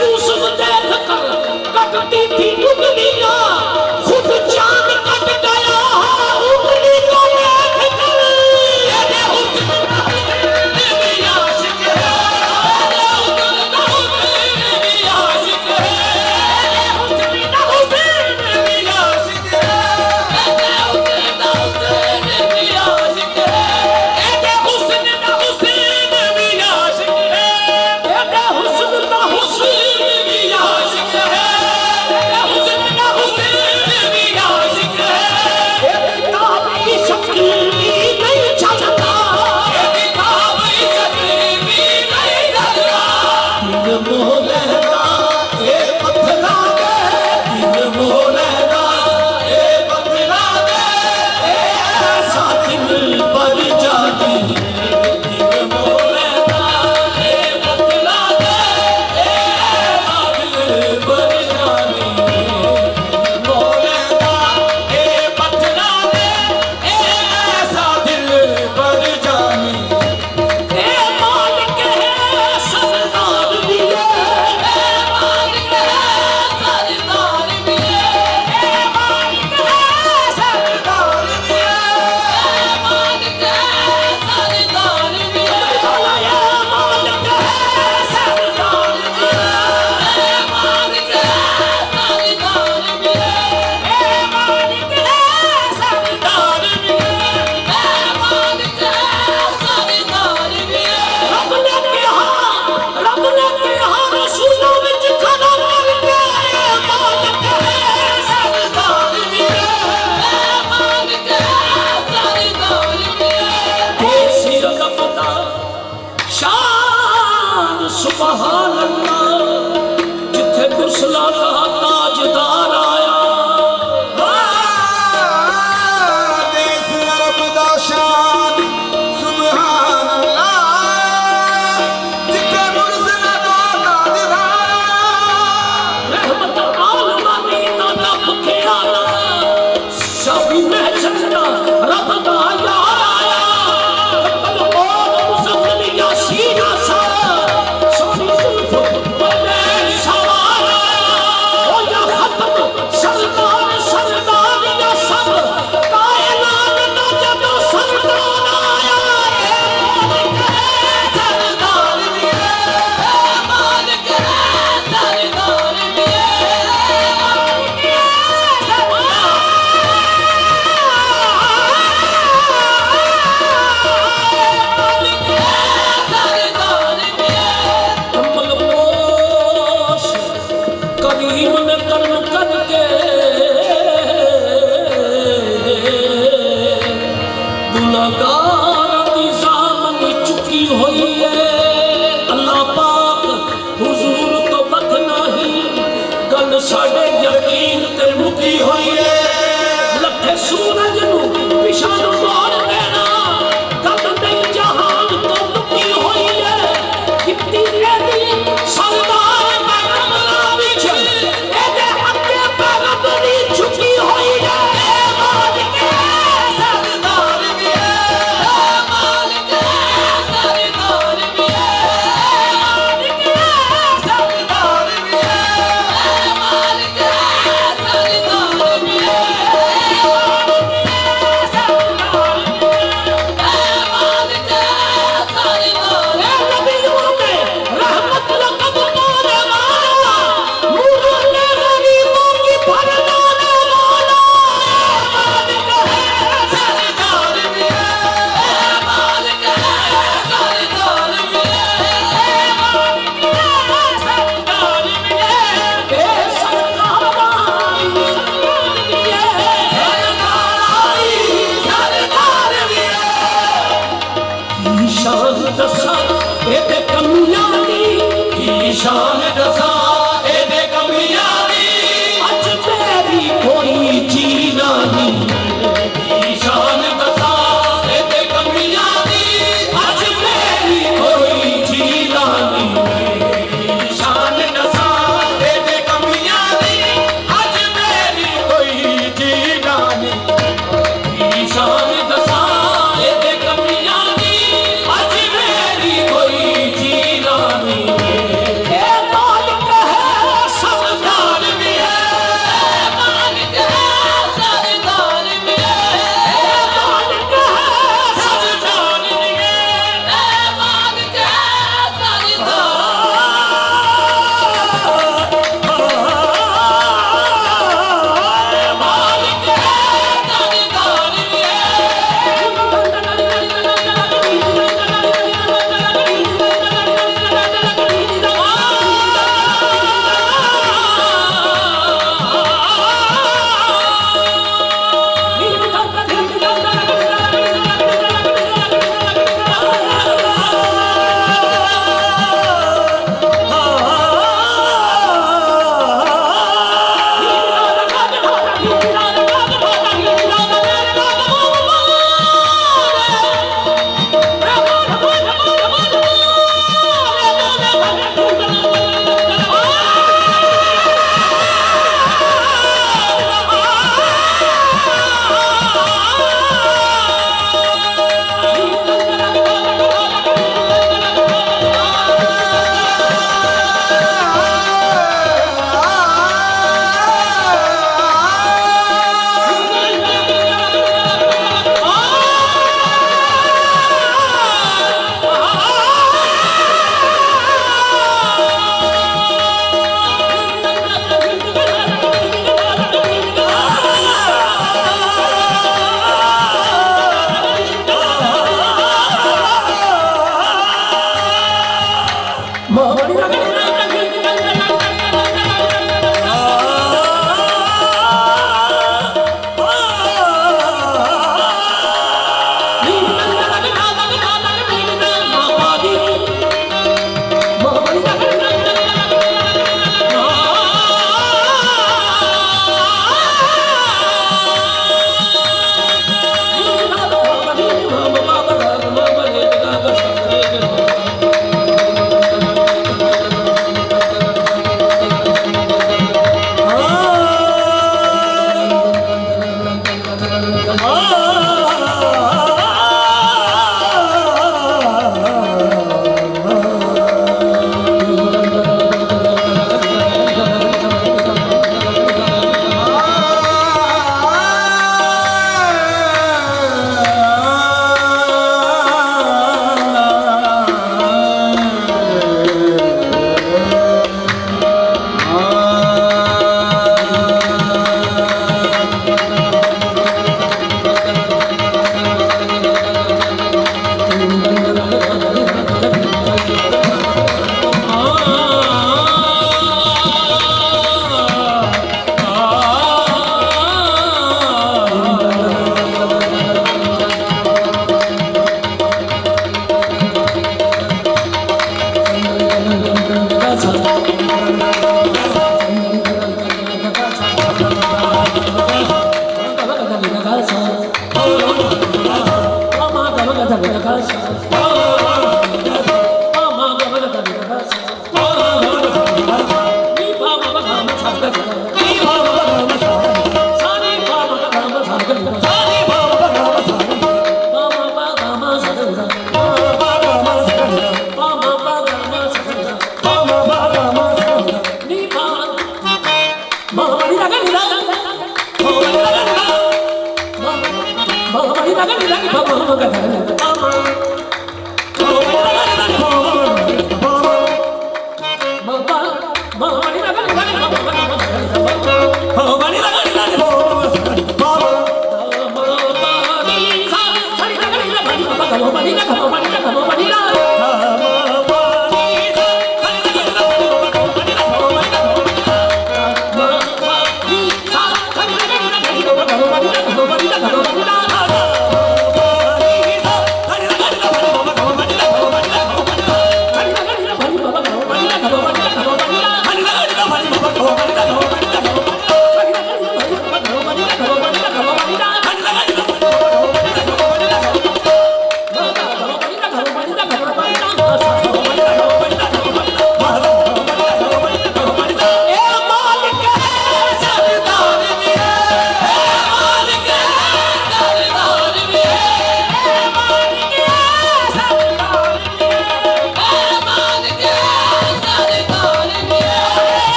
यूसुफ देख कर कटती थी उंगलियां, खुद चांद कट गया उंगली को देख कर। ये हुस्न का हुस्न भी आशिक है, ये हुस्न का हुस्न भी आशिक है, ये हुस्न का हुस्न भी आशिक है, ये हुस्न का हुस्न भी आशिक है, ये हुस्न का हुस्न भी आशिक है, ये हुस्न का हुस्न भी आशिक है, ये हुस्न का हुस्न भी आशिक है। ये किताब की शक्ल भी नहीं चलता, ये किताब की शक्ल भी नहीं चलता। दिल मोलेगा ये पत्थरा दे, दिल मोलेगा ये पत्थरा दे, ऐसा दिल पर जाती है। दिल मोलेगा ये पत्थरा दे, ऐसा दिल पर जाती है। मोलेगा ये पत्थरा दे, ऐसा दिल पर जानी। ए मालिक है सरदार भी है, ए मालिक है सरदार भी है, ए मालिक है सरदार भी है, ए मालिक है सरदार भी है, ए मालिक है सरदार भी है, ए मालिक है सरदार भी है, ए मालिक है सरदार भी है, ए मालिक है सरदार भी है। रब ने कहा रसूलों विच खड़ा करके, ए मालिक है सरदार भी है, ए मालिक है सरदार भी है। ऐसी रब दा शान सुभान अल्लाह, जिथे मुसला का ताजदार आया। देश अरब दा शान सुभान अल्लाह, जिथे मुर्सला दा ताजदार रहमत आलमा दी दादा फुके आला, शाबी में चंदा रब दा यार आया। कल मौत मुज़म्मिल यासीन सा, सोनी जुल्फ बने सवार आया। ओ या खत्म सरदार सरदार या सब कायनात दा जदों सरदार आया। ए मालिक है सरदार भी है, ए मालिक है सरदार भी है, ए मालिक है सरदार भी है। कमल पोश करीम ने कर्म करके गुनाहगार दी ज़ामनी चुकी हुई है। अल्लाह पाक हुजूर तो बद नहीं, गल साडे यकीन ते मुकी हुई है। लखे सूरज नू पिछा नू मोड़ देना, गल नहीं जहान तो मुकी हुई है। कितनी एदी सरदार पैगंबरा विच एदे अगे पैगंबरी झुकी हुई है। ए मालिक है सरदार भी है, ए मालिक है सरदार भी है, ए मालिक है सरदार भी है, ए मालिक है सरदार भी है, ए शान दसा एदे कमियां दी, अज तेरी कोई चीना नहीं। शान दसा एदे कमियां दी, अज तेरी कोई चीना नहीं। शान दसा एदे कमियां दी, अज तेरी कोई चीना नहीं। शान दसा एदे कमियां दी, अज मेरी कोई चीना नहीं। ए मालिक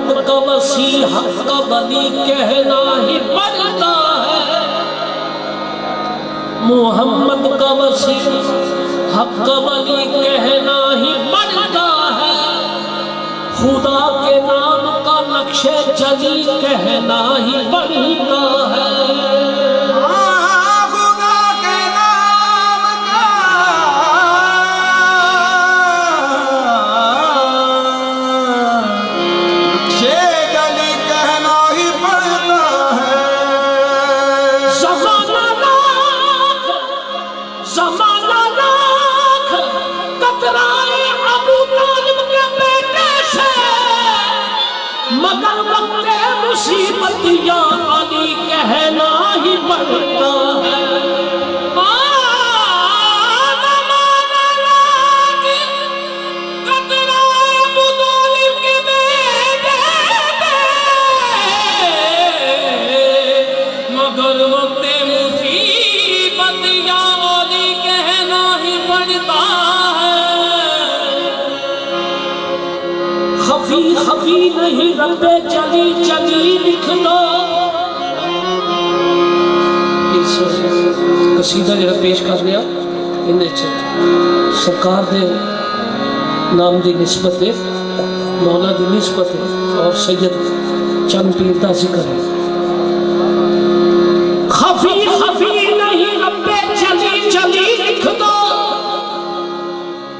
मोहम्मद का वसी हक का वली कहना ही पड़ता है। मोहम्मद का वसी हक का वली कहना ही पड़ता है। खुदा के नाम का नक्शे जली कहना ही पड़ता है। मगर वक्ते मुसीबत या अली कहना ही पड़ता है। मगर वक्ते मुसीबत या अली कहना ही पड़ता है। खफी खफी नहीं रब्बे जली जली लिख दो। कसीदा जरा पेश कर लिया इन्हें सरकार दे नाम की निस्बत है, मौला की निस्बत है और सैयद चंद पीर का जिक्र है। खफी खफी नहीं रब्बे जली जली लिख दो।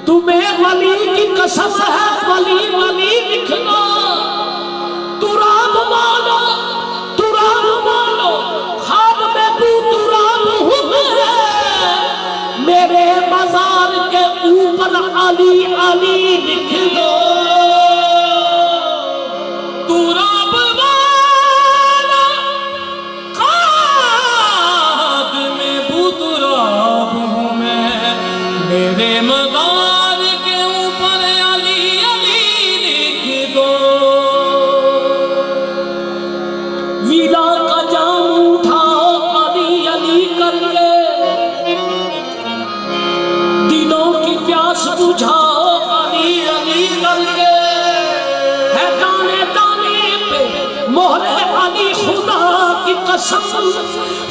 तुम्हें वली की कसम है वली वली लिख दो। तुराब मानो खाद में तू तुराब हूँ। मेरे मजार के ऊपर अली अली लिख दो। तुराब मानो खाद में तू तुराब हूँ मैं। मेरे मजार के ऊपर अली अली लिख दो। विला का जाम उठाओ अली अली करके। दिलों की प्यास बुझाओ अली अली करके। है दाने दाने पे मोहरे अली खुदा की कसम।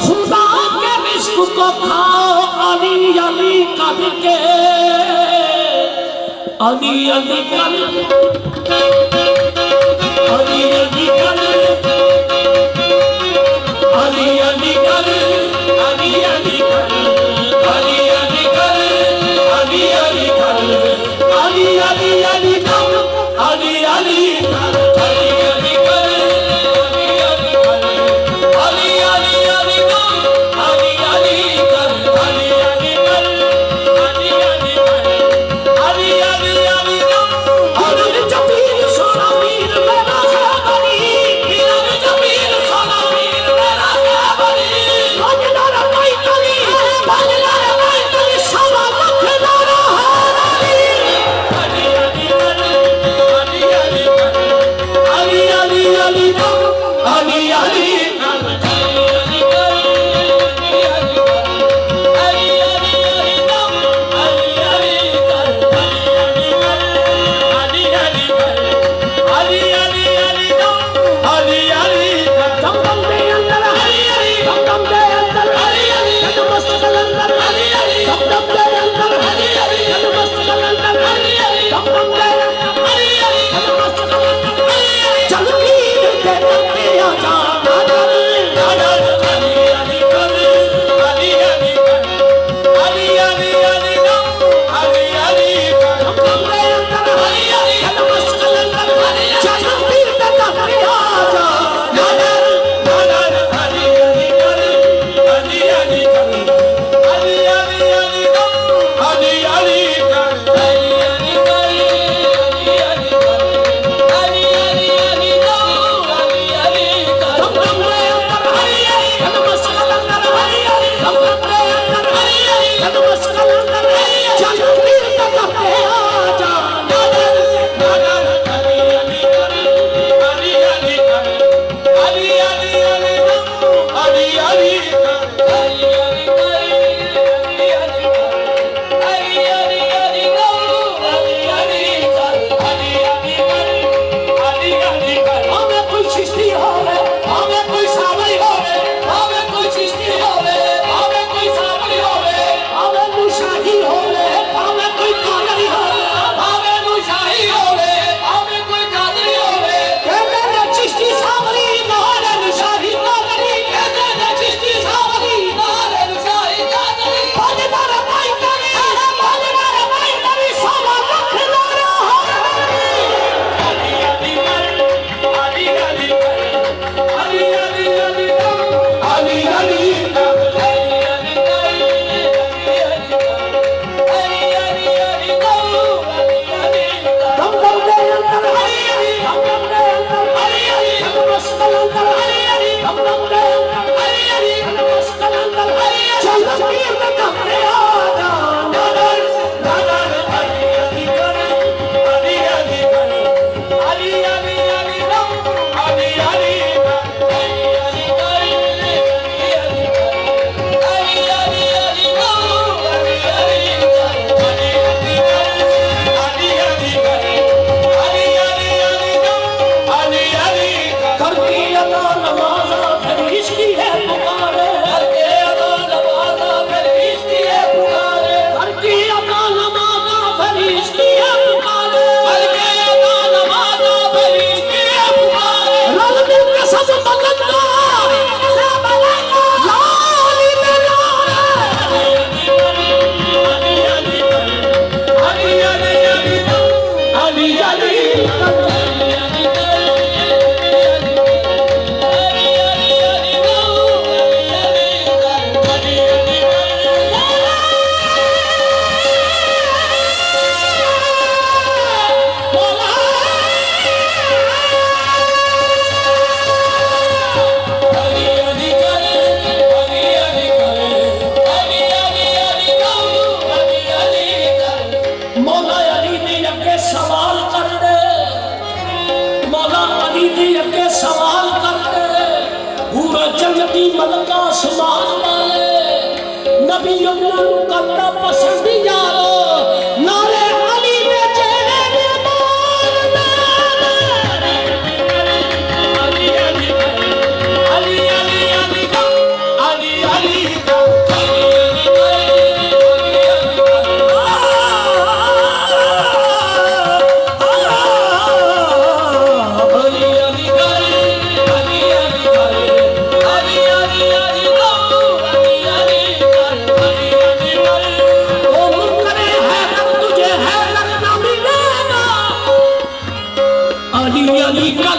खुदा के रिस्क को खाओ अली अली करके। अली अली कर अली अली कर अली अली कर अली अली कर अली अली कर अली अली कर अली अली अली कर अली अली कर अली अली कर अली अली अली कर अली अली कर अली अली कर अली अली कर अली अली अली कर अली जबीर सोना मीर मेरा है। के अगे सवाल करते पूरा जन्नती मलका आसमान वाले नबी करता पसंद यारो नारे अली ने चेहरे अली अली अली अली अली का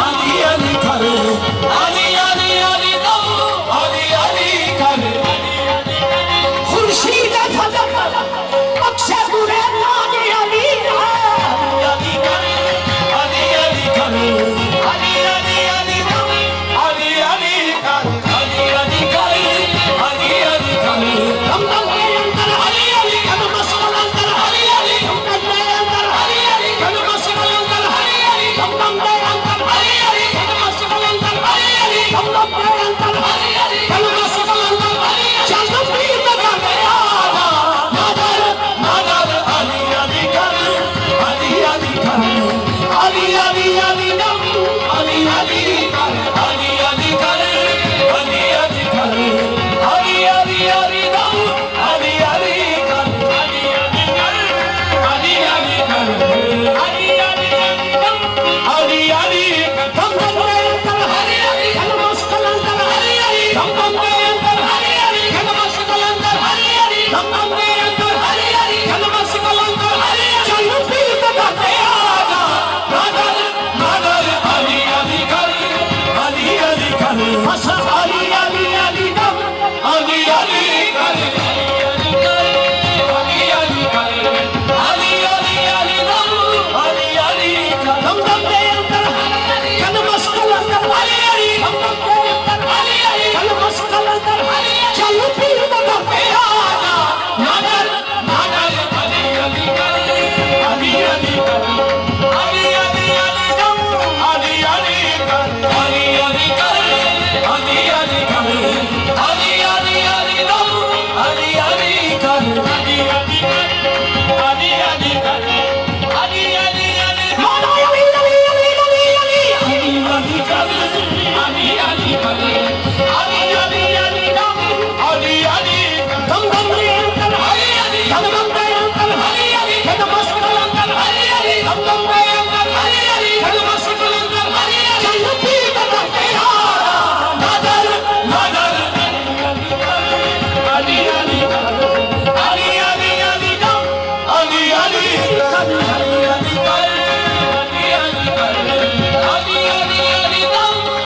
अली अली का Ali